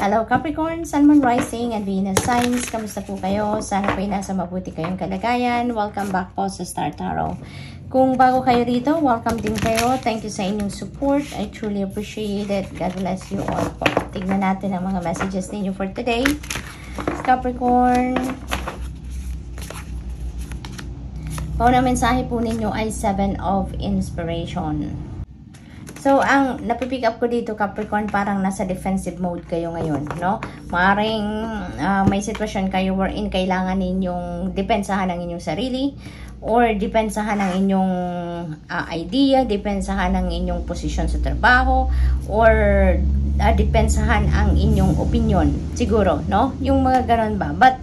Hello Capricorn, Sun, Moon, Rising, and Venus signs. Kamusta po kayo? Sana po nasa mabuti kayong kalagayan. Welcome back po sa Star Tarot. Kung bago kayo rito, welcome din kayo. Thank you sa inyong support. I truly appreciate it. God bless you all po. Tignan natin ang mga messages ninyo for today. Capricorn. Kung na mensahe po ninyo ay 7 of Inspiration. So, ang napipick up ko dito, Capricorn, parang nasa defensive mode kayo ngayon, no? Maaring may sitwasyon kayo wherein kailangan ninyong depensahan ang inyong sarili or depensahan ang inyong idea, depensahan ang inyong posisyon sa trabaho or depensahan ang inyong opinion, siguro, no? Yung mga ganon ba? But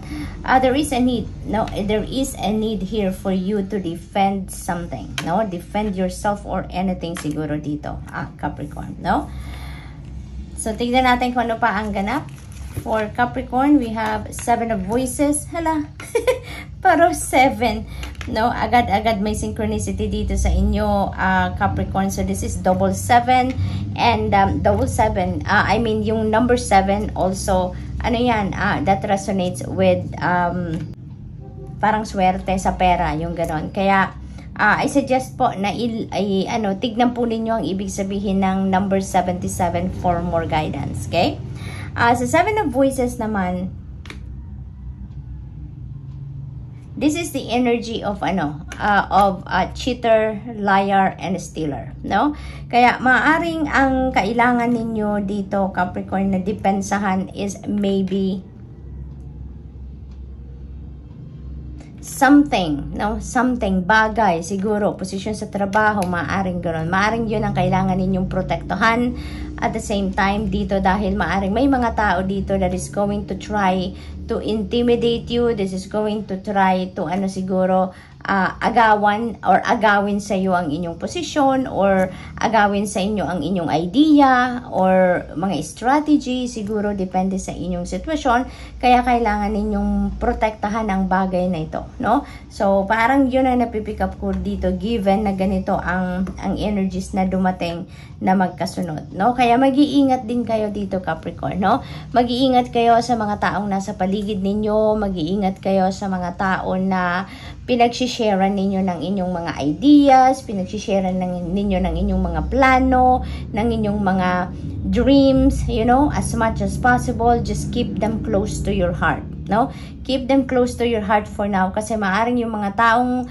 there is a need, no? There is a need here for you to defend something, no? Defend yourself or anything siguro dito, Capricorn, no? So, tignan natin kung ano pa ang ganap. For Capricorn, we have 7 of Voices. Hala, parang 7. No, agad-agad may synchronicity dito sa inyo, Capricorn. So, this is double 7. And double 7, I mean, yung number 7 also, ano yan, that resonates with parang swerte sa pera, yung ganon. Kaya, I suggest po na tignan po ninyo ang ibig sabihin ng number 77 for more guidance, okay? Sa 7 of Voices naman, this is the energy of cheater, liar, and stealer, no? Kaya maaring ang kailangan ninyo dito, Capricorn, na depensahan is maybe something, no? Something, bagay, siguro, posisyon sa trabaho, maaring gano'n. Maaring yun ang kailangan ninyong protektahan at the same time dito dahil maaring may mga tao dito that is going to try to intimidate you. This is going to try to, siguro, agawan or agawin sa iyo ang inyong posisyon or agawin sa inyo ang inyong idea or mga strategy, siguro depende sa inyong sitwasyon, kaya kailangan ninyong protektahan ang bagay na ito, no? So parang yun ang napipick up ko dito given na ganito ang energies na dumating na magkasunod, no? Kaya mag-iingat din kayo dito, Capricorn, no? Mag-iingat kayo sa mga taong nasa paligid ninyo, mag-iingat kayo sa mga tao na pinagsisharean ninyo ng inyong mga ideas, pinagsisharean ninyo ng inyong mga plano, ng inyong mga dreams, as much as possible, just keep them close to your heart, no? Keep them close to your heart for now kasi maaring yung mga taong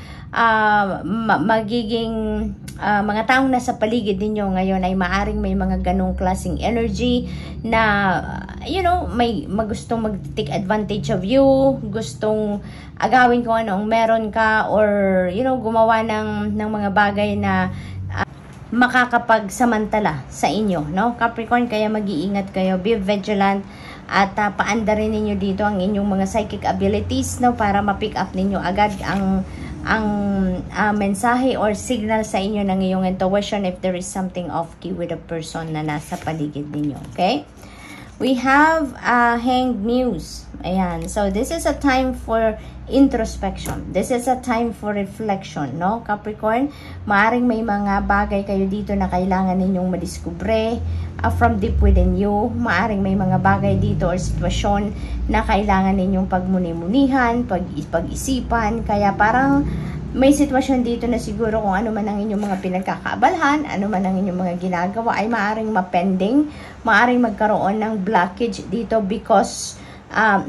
mga taong nasa paligid ninyo ngayon ay maaring may mga ganong klaseng energy na may gustong mag-take advantage of you, gustong agawin kung ano ang meron ka or gumawa ng mga bagay na makakapagsamantala sa inyo, no? Capricorn, kaya mag-iingat kayo, be vigilant at paandarin ninyo dito ang inyong mga psychic abilities, no, para ma-pick up ninyo agad ang mensahe or signal sa inyo ng iyong intuition if there is something off key with a person na nasa paligid ninyo, okay? We have Hanged Muse. Ayan. So, this is a time for introspection. This is a time for reflection, no, Capricorn? Maaring may mga bagay kayo dito na kailangan ninyong madiskubre from deep within you. Maaring may mga bagay dito or sitwasyon na kailangan ninyong pagmuni-munihan, pag-isipan. Kaya parang may sitwasyon dito na siguro kung ano man ang inyong mga pinagkakaabalahan, ano man ang inyong mga ginagawa ay maaring mapending, maaring magkaroon ng blockage dito because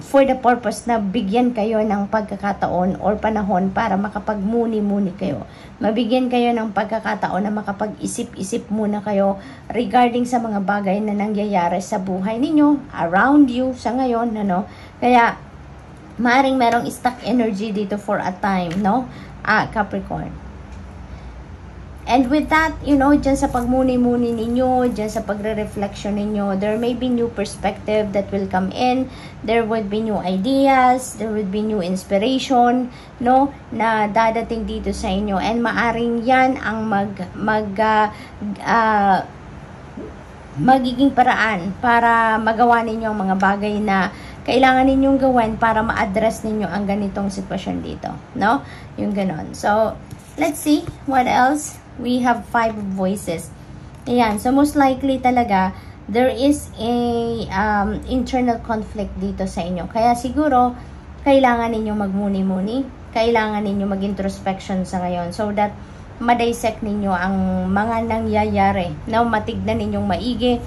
for the purpose na bigyan kayo ng pagkakataon or panahon para makapagmuni-muni kayo. Mabigyan kayo ng pagkakataon na makapag-isip-isip muna kayo regarding sa mga bagay na nangyayari sa buhay ninyo, around you sa ngayon, Kaya, maaring merong stuck energy dito for a time, no? Capricorn. And with that, dyan sa pagmuni-muni ninyo, dyan sa pagre-reflection ninyo, there may be new perspective that will come in. There would be new ideas, there would be new inspiration, no, na dadating dito sa inyo. And maaring yan ang magiging paraan para magawa ninyo ang mga bagay na kailangan ninyong gawin para ma-address ninyo ang ganitong sitwasyon dito, no? Yung ganon. So, let's see what else. We have 5 voices. Ayan. So, most likely talaga, there is a internal conflict dito sa inyo. Kaya siguro, kailangan ninyo magmuni-muni, kailangan ninyo mag-introspection sa ngayon so that ma-dissect ninyo ang mga nangyayari, no? Matignan ninyong maigi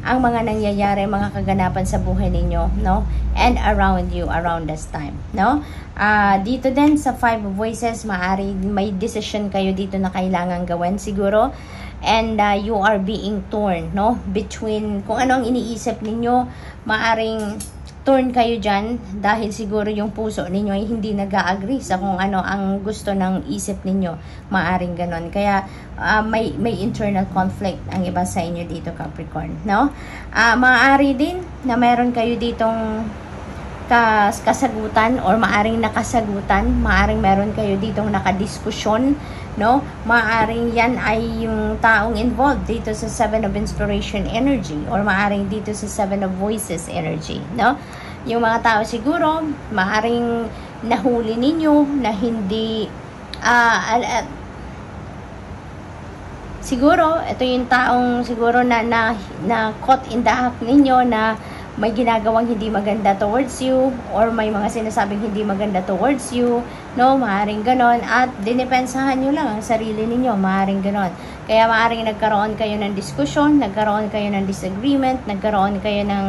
ang mga nangyayari, mga kaganapan sa buhay ninyo, no? And around you, around this time, no? Dito din sa 5 of Voices, maari may decision kayo dito na kailangan gawin siguro. And you are being torn, no? Between kung ano ang iniisip ninyo, maaring torn kayo dyan dahil siguro yung puso ninyo ay hindi nag-agree sa kung ano ang gusto ng isip ninyo. Maaring ganon. Kaya may internal conflict ang iba sa inyo dito, Capricorn, no? Maaari din na meron kayo ditong kasagutan or maaring nakasagutan, maaring meron kayo ditong nakadiskusyon, no? Maaring yan ay yung taong involved dito sa 7 of Inspiration energy or maaring dito sa 7 of Voices energy, no? Yung mga tao siguro, maaring nahuli ninyo na hindi siguro, ito yung taong siguro na caught in the act ninyo na may ginagawang hindi maganda towards you or may mga sinasabing hindi maganda towards you, no? Maaring ganon at dinipensahan nyo lang ang sarili ninyo, maaring ganon. Kaya maaring nagkaroon kayo ng diskusyon, nagkaroon kayo ng disagreement, nagkaroon kayo ng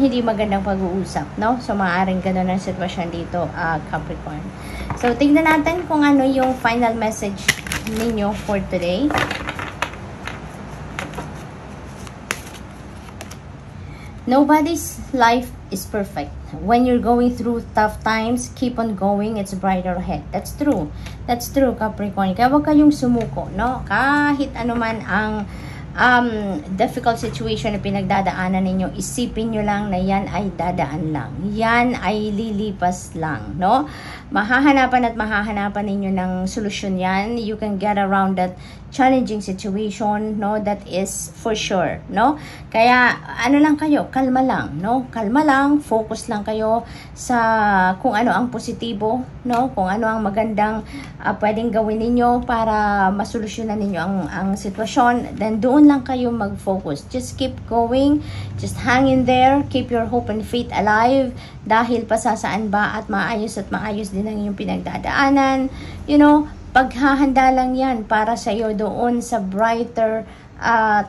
hindi magandang pag-uusap, no? So maaring ganon ang sitwasyon dito, Capricorn. So tingnan natin kung ano yung final message ninyo for today. Nobody's life is perfect. When you're going through tough times, keep on going. It's brighter ahead. That's true. That's true, Capricorn. Kaya huwag kayong sumuko, no? Kahit anuman ang difficult situation na pinagdadaanan ninyo, isipin nyo lang na yan ay dadaan lang. Yan ay lilipas lang, no? Mahahanapan at mahahanapan ninyo ng solusyon yan. You can get around that challenging situation, no? That is for sure, no? Kaya, ano lang kayo, kalma lang, no? Kalma lang, focus lang kayo sa kung ano ang positibo, no? Kung ano ang magandang pwedeng gawin ninyo para masolusyonan ninyo ang sitwasyon. Then, doon lang kayo mag-focus. Just keep going, just hang in there, keep your hope and faith alive, dahil pasasaan ba at maayos din ang iyong pinagdadaanan. You know, paghahanda lang yan para sa iyo doon sa brighter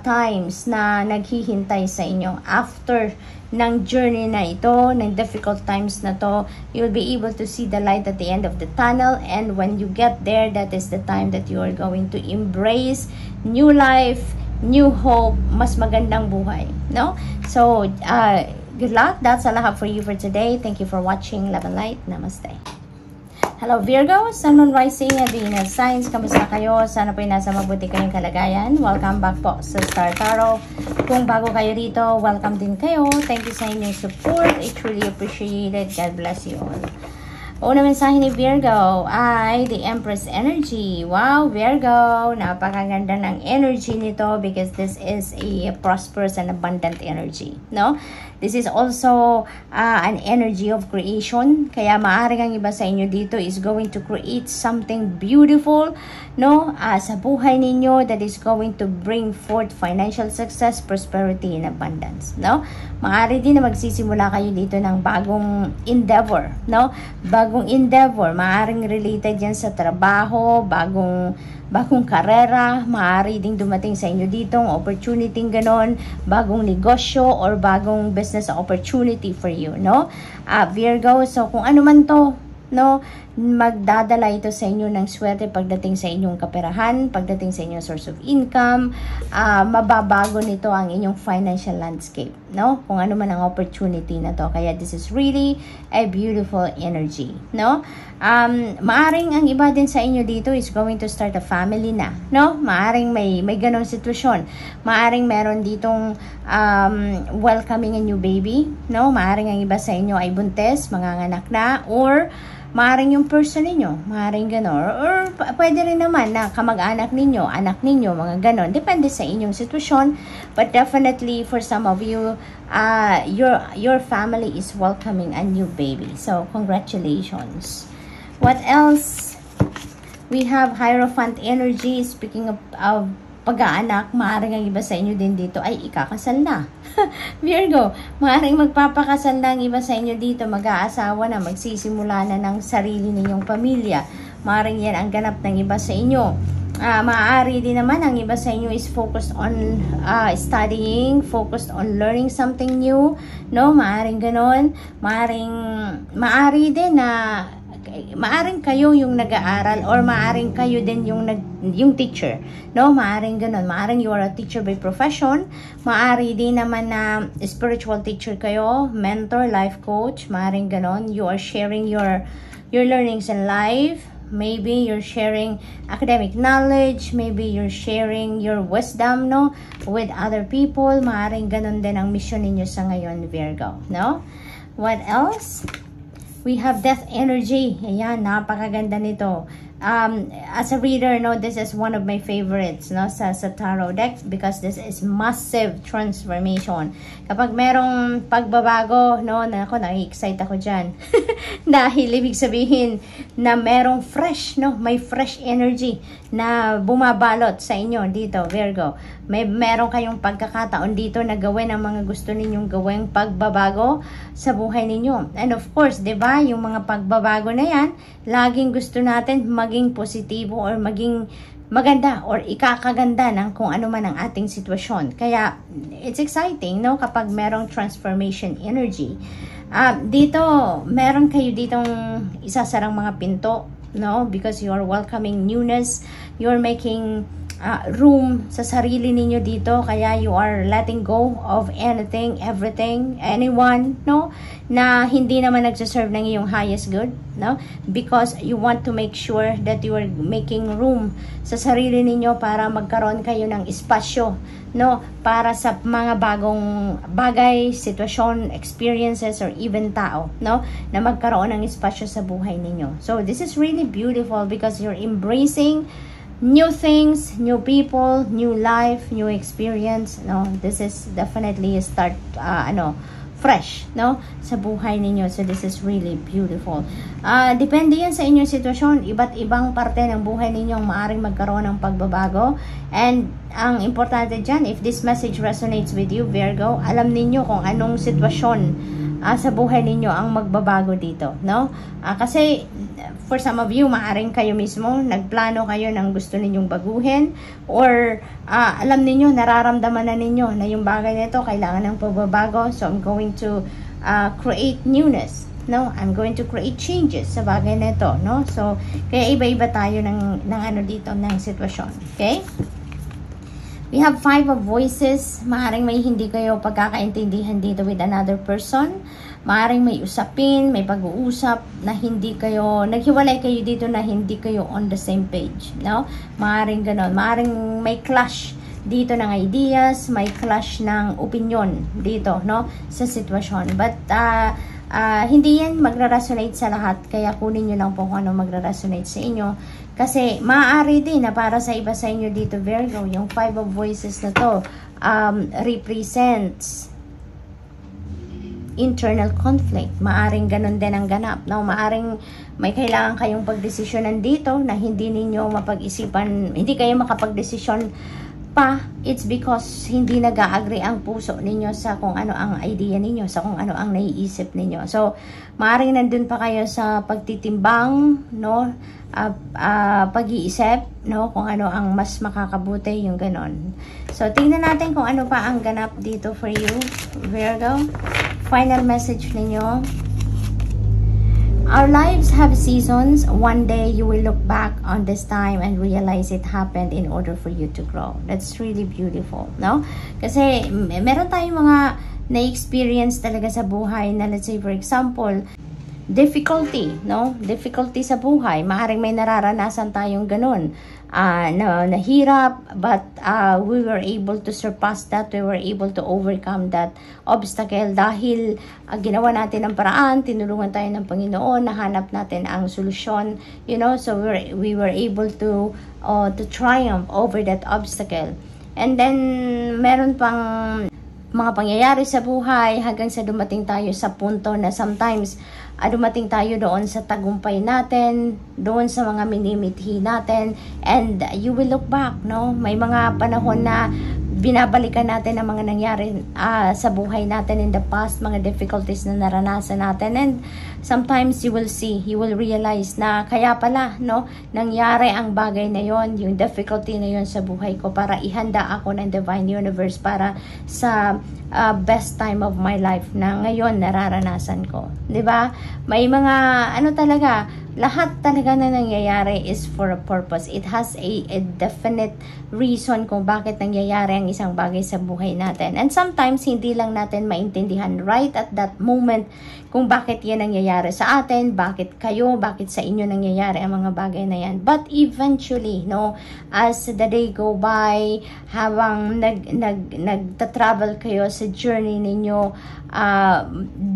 times na naghihintay sa inyo. After ng journey na ito, ng difficult times na to, you'll be able to see the light at the end of the tunnel, and when you get there, that is the time that you are going to embrace new life, new hope, mas magandang buhay, no? So, good luck. That's all I have for you for today. Thank you for watching. Love and light. Namaste. Hello Virgo, Sun, Moon, Rising, and Venus signs. Kamusta kayo? Sana po nasa mabuti kayong kalagayan. Welcome back po sa Star Tarot. Kung bago kayo rito, welcome din kayo. Thank you sa inyong support. I truly appreciate it. God bless you all. Una mensahe ni Virgo ay the Empress energy. Wow, Virgo, napakaganda ng energy nito because this is a prosperous and abundant energy, no? This is also an energy of creation. Kaya maaaring ang iba sa inyo dito is going to create something beautiful, no? Sa buhay ninyo that is going to bring forth financial success, prosperity, and abundance, no? Maaari din na magsisimula kayo dito ng bagong endeavor, no? Bagong endeavor, maaaring related yan sa trabaho, bagong karera, maaari ding dumating sa inyo ditong opportunity ganon, bagong negosyo or bagong business opportunity for you, no? Virgo, so kung ano man to, no, magdadala ito sa inyo ng swerte pagdating sa inyong kaperahan, pagdating sa inyong source of income, mababago nito ang inyong financial landscape, no? Kung ano man ang opportunity na to. Kaya this is really a beautiful energy, no? Maaring ang iba din sa inyo dito is going to start a family na, no? Maaring may ganong sitwasyon. Maaring meron ditong welcoming a new baby, no? Maaring ang iba sa inyo ay buntis, manganganak na, or maaring yung person ninyo, maaring gano'n. Or pwede rin naman na kamag-anak ninyo, anak ninyo, mga gano'n. Depende sa inyong sitwasyon. But definitely, for some of you, your family is welcoming a new baby. So, congratulations. What else? We have Hierophant energy. Speaking of pag-aanak, maaaring ang iba sa inyo din dito ay ikakasal na. Virgo, maaaring magpapakasal na ang iba sa inyo dito, mag-aasawa na, magsisimula na ng sarili ninyong pamilya. Maaaring yan ang ganap ng iba sa inyo. Maaari din naman ang iba sa inyo is focused on studying, focused on learning something new, no? Maaaring ganon. Maari din na maaring kayo yung nag-aaral or maaring kayo din yung teacher, no? Maaring ganun, maaring you are a teacher by profession, maari din naman na spiritual teacher kayo, mentor, life coach, maaring ganun, you are sharing your learnings in life, maybe you're sharing academic knowledge, maybe you're sharing your wisdom, no, with other people. Maaring ganun din ang mission ninyo sa ngayon, Virgo, no? What else? We have death energy. Ayan, napakaganda nito. As a reader, no, this is one of my favorites, no, sa tarot deck because this is massive transformation. Kapag merong pagbabago, no, nai-excite ako dyan. Dahil ibig sabihin na merong fresh, no, may fresh energy na bumabalot sa inyo dito, Virgo. Meron kayong pagkakataon dito na gawin ang mga gusto ninyong gawing pagbabago sa buhay ninyo. And of course, 'di ba, yung mga pagbabago na 'yan, laging gusto natin maging positibo or maging maganda or ikakaganda ng kung ano man ang ating sitwasyon. Kaya it's exciting, no, kapag merong transformation energy. Dito, meron kayo ditong isasarang mga pinto, no, because you are welcoming newness, you're making room sa sarili ninyo dito, kaya you are letting go of anything, everything, anyone, no, na hindi naman nagsaserve ng iyong highest good, no, because you want to make sure that you are making room sa sarili ninyo para magkaroon kayo ng espasyo, no, para sa mga bagong bagay, sitwasyon, experiences, or even tao, no, na magkaroon ng espasyo sa buhay ninyo. So this is really beautiful because you're embracing new things, new people, new life, new experience, no. This is definitely a start, fresh, no, sa buhay ninyo. So this is really beautiful. Depende yan sa inyong sitwasyon. Iba't ibang parte ng buhay ninyo ang maaaring magkaroon ng pagbabago. And ang importante dyan, if this message resonates with you, Virgo, alam ninyo kung anong sitwasyon sa buhay ninyo ang magbabago dito, no? Kasi for some of you, maaring kayo mismo nagplano kayo ng gusto ninyong baguhin, or alam ninyo, nararamdaman na ninyo na yung bagay nito kailangan ng pagbabago. So I'm going to create newness, no? I'm going to create changes sa bagay nito, no? So kaya iba-iba tayo ng ano dito, ng sitwasyon, okay? We have 5 of voices. Maaring may hindi kayo pagkakaintindihan dito with another person. Maaring may usapin, may pag-uusap na hindi kayo, naghiwalay kayo dito na hindi kayo on the same page, no? Maaring ganon. Maaring may clash dito ng ideas, may clash ng opinion dito, no, sa sitwasyon. But hindi yan magra-resonate sa lahat, kaya kunin nyo lang po kung ano magra-resonate sa inyo. Kasi maaari din na para sa iba sa inyo dito, Virgo, yung 5 of voices na to represents internal conflict. Maaring ganun din ang ganap, no? Maaring may kailangan kayong pagdesisyonan dito na hindi ninyo mapag-isipan, hindi kayo makapag-desisyon pa. It's because hindi nag-a-agree ang puso ninyo sa kung ano ang idea ninyo, sa kung ano ang naiisip ninyo. So maaring nandun pa kayo sa pagtitimbang, no, pag-iisip, no, kung ano ang mas makakabuti, yung ganon. So tingnan natin kung ano pa ang ganap dito for you, Virgo. Final message ninyo. Our lives have seasons. One day you will look back on this time and realize it happened in order for you to grow. That's really beautiful, no? Kasi meron tayong mga na-experience talaga sa buhay na, let's say for example, difficulty, no? Difficulty sa buhay. Maaring may nararanasan tayong ganun. Nahirap, but we were able to surpass that. We were able to overcome that obstacle dahil ginawa natin ang paraan, tinulungan tayo ng Panginoon, nahanap natin ang solusyon, you know. So we were able to triumph over that obstacle. And then meron pang mga pangyayari sa buhay hanggang sa dumating tayo sa punto na sometimes dumating tayo doon sa tagumpay natin, doon sa mga minimithi natin, and you will look back, no? May mga panahon na binabalikan natin ang mga nangyari sa buhay natin in the past, mga difficulties na naranasan natin, and sometimes you will see, you will realize na kaya pala, no, nangyari ang bagay na yon, yung difficulty na yon sa buhay ko para ihanda ako ng Divine Universe para sa best time of my life na ngayon nararanasan ko, 'di ba? May mga talaga, lahat talaga na nangyayari is for a purpose. It has a definite reason kung bakit nangyayari ang isang bagay sa buhay natin. And sometimes, hindi lang natin maintindihan right at that moment kung bakit yan nangyayari sa atin, bakit kayo, bakit sa inyo nangyayari ang mga bagay na yan. But eventually, no, as the day go by, habang nagta-travel kayo sa journey ninyo,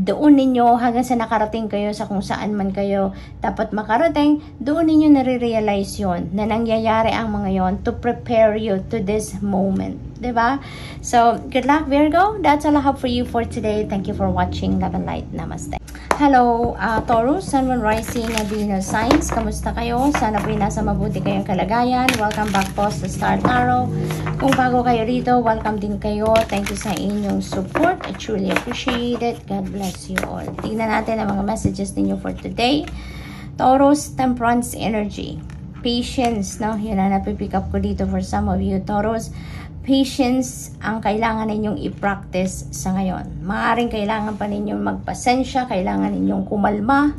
doon ninyo hanggang sa nakarating kayo sa kung saan man kayo dapat makarating, doon ninyo nare-realize yun, na nangyayari ang mga yon to prepare you to this moment. Diba? So, good luck, Virgo. That's all I have for you for today. Thank you for watching. Love and light. Namaste. Hello, Taurus, Sun, Moon, Rising, Venus signs. Kamusta kayo? Sana po nasa mabuti kayong kalagayan. Welcome back po sa Star Tarot. Kung bago kayo rito, welcome din kayo. Thank you sa inyong support. I truly appreciate it. God bless you all. Tingnan natin ang mga messages ninyo for today. Taurus, Temperance energy. Patience, no? Yun na napipick up ko dito for some of you, Taurus. Patience ang kailangan ninyong i-practice sa ngayon. Maaaring kailangan pa ninyong magpasensya, kailangan ninyong kumalma,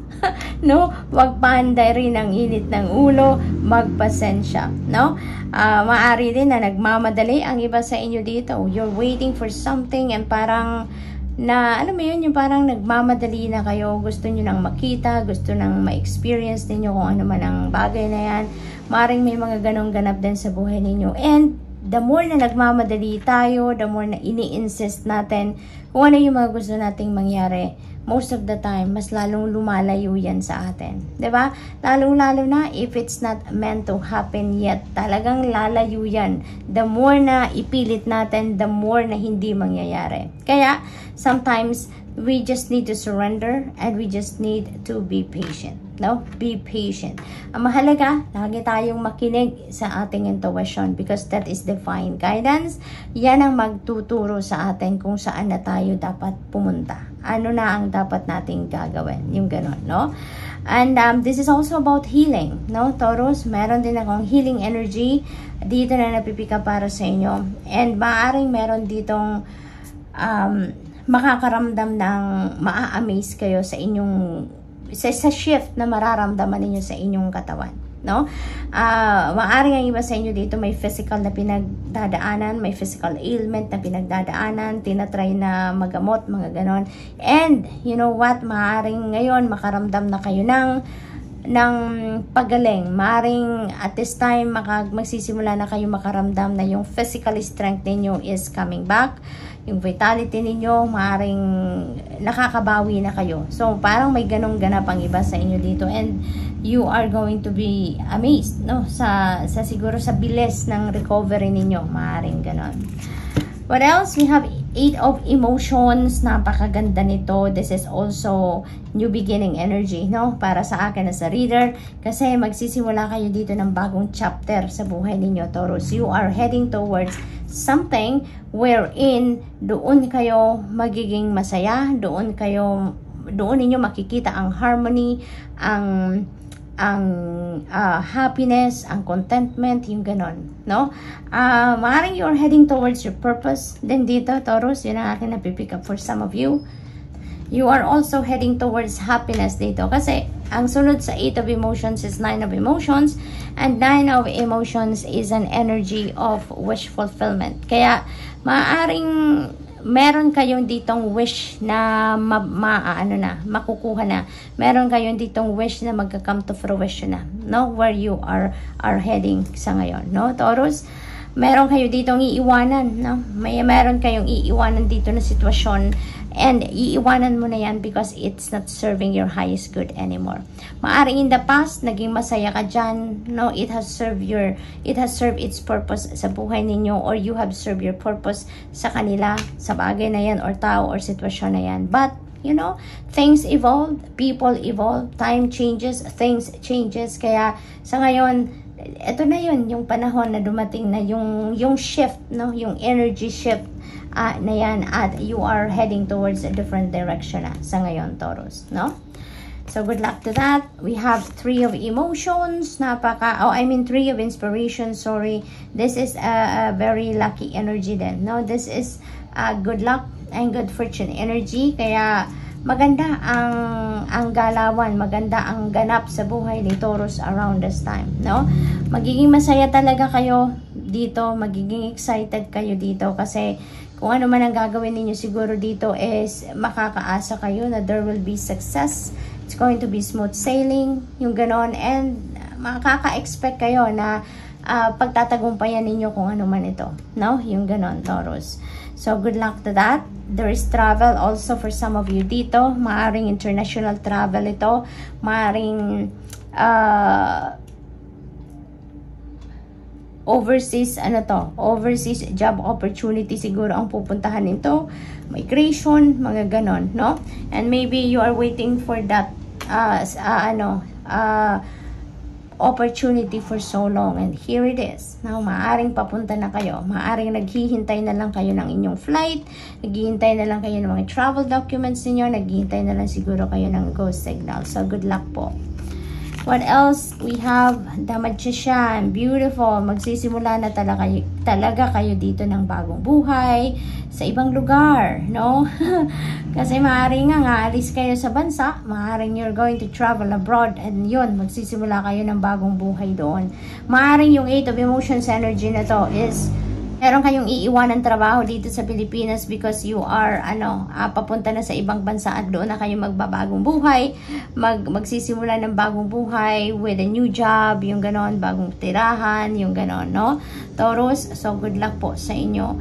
no? Huwag paanday rin ang init ng ulo, magpasensya, no? Maaari din na nagmamadali ang iba sa inyo dito. You're waiting for something and parang alam mo yun, yung parang nagmamadali na kayo, gusto nyo nang makita, gusto nang ma-experience ninyo kung ano man ang bagay na yan. Maaaring may mga ganong ganap din sa buhay ninyo. And the more na nagmamadali tayo, the more na ini-insist natin kung ano yung mga gusto nating mangyari, most of the time, mas lalong lumalayo yan sa atin. 'Di ba? Lalong-lalo na if it's not meant to happen yet, talagang lalayo yan. The more na ipilit natin, the more na hindi mangyayari. Kaya, sometimes, we just need to surrender and we just need to be patient. No? Be patient. Ang mahalaga, lagi tayong makinig sa ating intuition because that is divine guidance. Yan ang magtuturo sa atin kung saan na tayo dapat pumunta. Ano na ang dapat nating gagawin. Yung ganon, no? And this is also about healing, no? Taurus, meron din akong healing energy dito na napipika para sa inyo. And maaaring meron ditong makakaramdam ng maa-amaze kayo sa inyong sa shift na mararamdaman ninyo sa inyong katawan, no? Maaring ang iba sa inyo dito may physical na pinagdadaanan, may physical ailment na pinagdadaanan, tinatry na magamot, mga ganon. And you know what, maaring ngayon makaramdam na kayo ng pagaling. Maaring at this time magsisimula na kayo makaramdam na yung physical strength ninyo is coming back. Yung vitality ninyo, maaaring nakakabawi na kayo. So, parang may ganong ganap ang iba sa inyo dito. And you are going to be amazed, no? Siguro sa bilis ng recovery ninyo. Maaaring ganon. What else? We have 8 of emotions. Napakaganda nito. This is also new beginning energy, no? Para sa akin as a reader. Kasi magsisimula kayo dito ng bagong chapter sa buhay ninyo, Taurus. You are heading towards something wherein doon kayo magiging masaya, doon ninyo makikita ang harmony, ang happiness, ang contentment, yung ganon, no? Maaaring you're heading towards your purpose. Then dito, Taurus, yun ang akin napipick up for some of you. You are also heading towards happiness dito. Kasi, ang sunod sa 8 of emotions is 9 of emotions. And 9 of emotions is an energy of wish fulfillment. Kaya, maaaring meron kayong ditong wish na makukuha na. Meron kayong ditong wish na magka-come to fruition na, no? Where you are heading sa ngayon, no, Taurus? Meron kayo ditong iiwanan, no? Meron kayong iiwanan dito na sitwasyon And iiwanan mo na yan because it's not serving your highest good anymore. Maaring in the past, naging masaya ka dyan. No, it has served its purpose sa buhay ninyo, or you have served your purpose sa kanila, sa bagay na yan, or tao, or sitwasyon na yan. But, you know, things evolve, people evolve, time changes, things changes. Kaya, sa ngayon, ito na yun, yung panahon na dumating na yung shift, no, yung energy shift, na yan, at you are heading towards a different direction na sa ngayon, Taurus, no? So, good luck to that. We have 3 of emotions, 3 of inspiration, sorry. This is a very lucky energy then, no? This is good luck and good fortune energy, kaya maganda ang galawan, maganda ang ganap sa buhay ni Taurus around this time, no? Magiging masaya talaga kayo dito, magiging excited kayo dito, kasi kung ano man ang gagawin ninyo siguro dito is makakaasa kayo na there will be success. It's going to be smooth sailing, yung ganon, and makaka-expect kayo na pagtatagumpayan ninyo kung ano man ito, no? Yung ganon, Taurus. So, good luck to that. There is travel also for some of you dito. Maaring international travel ito. Maaring overseas job opportunity siguro ang pupuntahan nito, migration, mga ganon, no? And maybe you are waiting for that opportunity for so long, and here it is. Now, maaring papunta na kayo, maaring naghihintay na lang kayo ng inyong flight, naghihintay na lang kayo ng mga travel documents niyo, naghihintay na lang siguro kayo ng ghost signal. So, good luck po. What else? We have the Magician. Beautiful. Magsisimula na talaga kayo dito ng bagong buhay sa ibang lugar, no? Kasi maaaring nga aalis kayo sa bansa, maaaring you're going to travel abroad, and yun, magsisimula kayo ng bagong buhay doon. Maaaring yung 8 of Emotions energy na to is meron kayong iiwan ng trabaho dito sa Pilipinas because you are, papunta na sa ibang bansa at doon na kayo magbabagong buhay, magsisimula ng bagong buhay with a new job, yung ganon, bagong tirahan, yung ganon, no? Taurus, so good luck po sa inyo.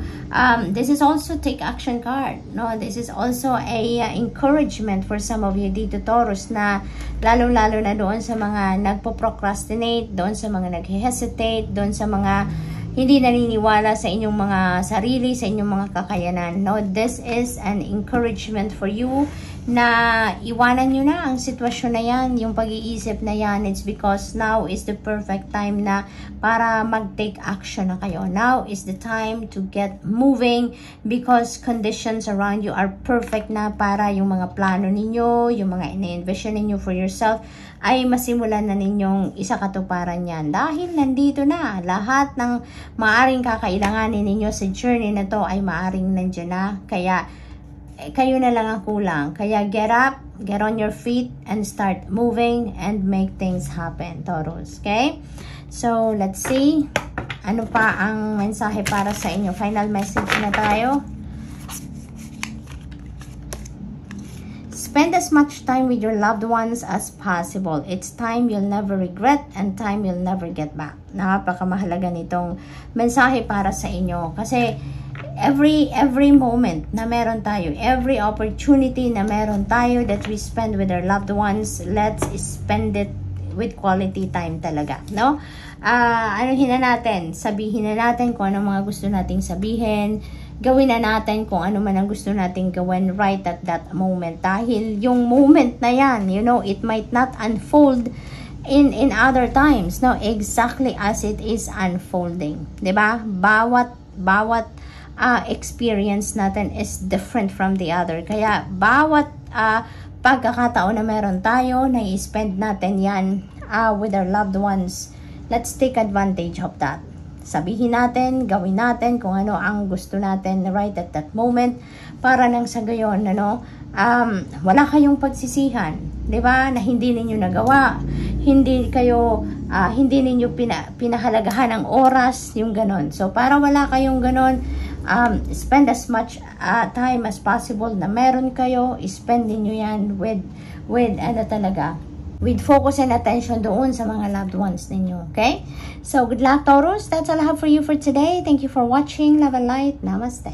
This is also take action card, no? This is also a encouragement for some of you dito, Taurus, na lalong-lalo na doon sa mga nagpo-procrastinate, doon sa mga nag-hesitate, doon sa mga hindi naniniwala sa inyong mga sarili, sa inyong mga kakayanan. No, this is an encouragement for you na iwanan nyo na ang sitwasyon na yan, yung pag-iisip na yan. It's because now is the perfect time na para mag-take action na kayo. Now is the time to get moving because conditions around you are perfect na para yung mga plano ninyo, yung mga ina-envision ninyo for yourself, ay masimulan na ninyong isakatuparan yan. Dahil nandito na, lahat ng maaring kakailanganin ninyo sa journey na to ay maaring nandiyan na. Kaya, kayo na lang ang kulang. Kaya get up, get on your feet, and start moving and make things happen, Taurus. Okay? So, let's see. Ano pa ang mensahe para sa inyo? Final message na tayo. Spend as much time with your loved ones as possible. It's time you'll never regret and time you'll never get back. Napakamahalaga nitong mensahe para sa inyo. Kasi every moment na meron tayo, every opportunity na meron tayo that we spend with our loved ones, let's spend it with quality time talaga, no? Anuhin na natin, sabihin na natin kung ano mga gusto nating sabihin, gawin na natin kung ano man ang gusto nating gawin right at that moment. Dahil yung moment na yan, you know, it might not unfold in other times, no? Exactly as it is unfolding, diba? Bawat experience natin is different from the other. Kaya bawat pagkakataon na meron tayo, na i-spend natin yan with our loved ones, let's take advantage of that. Sabihin natin, gawin natin kung ano ang gusto natin right at that moment, para nang sa gayon, wala kayong pagsisihan, di ba? Na hindi ninyo nagawa, hindi ninyo pinahalagahan ang oras, yung ganon. So, para wala kayong ganon, spend as much time as possible na meron kayo, spend niyo yan with focus and attention doon sa mga loved ones ninyo, okay? So, good luck, Taurus. That's all I have for you for today. Thank you for watching. Love and light. Namaste.